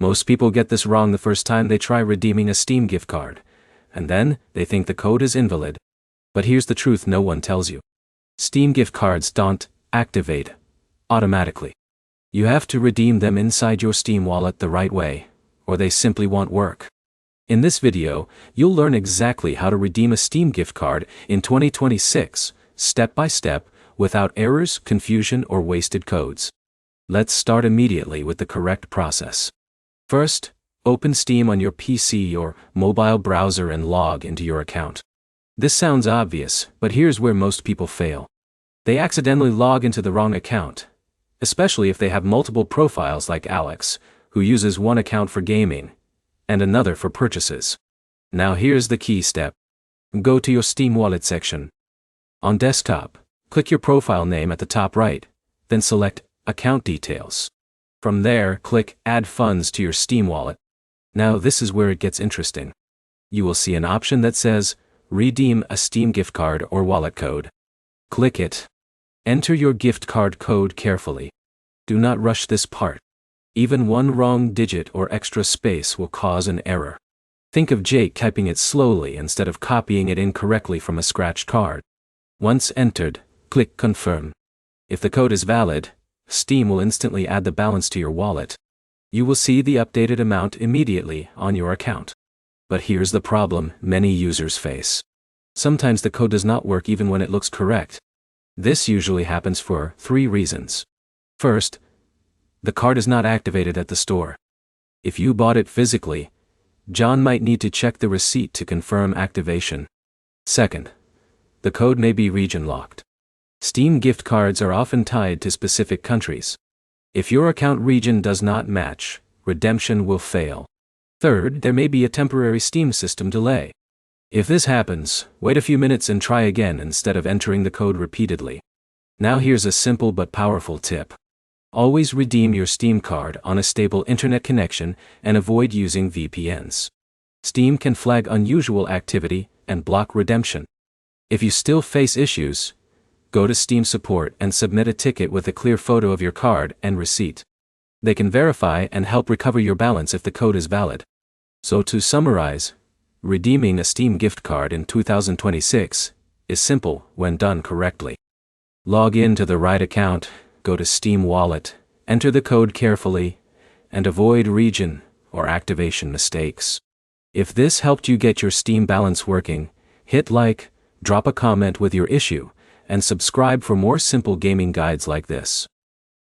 Most people get this wrong the first time they try redeeming a Steam gift card, and then they think the code is invalid. But here's the truth no one tells you. Steam gift cards don't activate automatically. You have to redeem them inside your Steam wallet the right way, or they simply won't work. In this video, you'll learn exactly how to redeem a Steam gift card in 2026, step by step, without errors, confusion, or wasted codes. Let's start immediately with the correct process. First, open Steam on your PC or mobile browser and log into your account. This sounds obvious, but here's where most people fail. They accidentally log into the wrong account, especially if they have multiple profiles like Alex, who uses one account for gaming and another for purchases. Now here's the key step. Go to your Steam Wallet section. On desktop, click your profile name at the top right, then select Account Details. From there, click Add Funds to your Steam Wallet. Now this is where it gets interesting. You will see an option that says, Redeem a Steam gift card or wallet code. Click it. Enter your gift card code carefully. Do not rush this part. Even one wrong digit or extra space will cause an error. Think of Jake typing it slowly instead of copying it incorrectly from a scratched card. Once entered, click Confirm. If the code is valid, Steam will instantly add the balance to your wallet. You will see the updated amount immediately on your account. But here's the problem many users face. Sometimes the code does not work even when it looks correct. This usually happens for 3 reasons. First, the card is not activated at the store. If you bought it physically, John might need to check the receipt to confirm activation. Second, the code may be region locked. Steam gift cards are often tied to specific countries. If your account region does not match, redemption will fail. Third, there may be a temporary Steam system delay. If this happens, wait a few minutes and try again instead of entering the code repeatedly. Now here's a simple but powerful tip. Always redeem your Steam card on a stable internet connection and avoid using VPNs. Steam can flag unusual activity and block redemption. If you still face issues, go to Steam support and submit a ticket with a clear photo of your card and receipt. They can verify and help recover your balance if the code is valid. So to summarize, redeeming a Steam gift card in 2026 is simple when done correctly. Log in to the right account, go to Steam Wallet, enter the code carefully, and avoid region or activation mistakes. If this helped you get your Steam balance working, hit like, drop a comment with your issue, and subscribe for more simple gaming guides like this.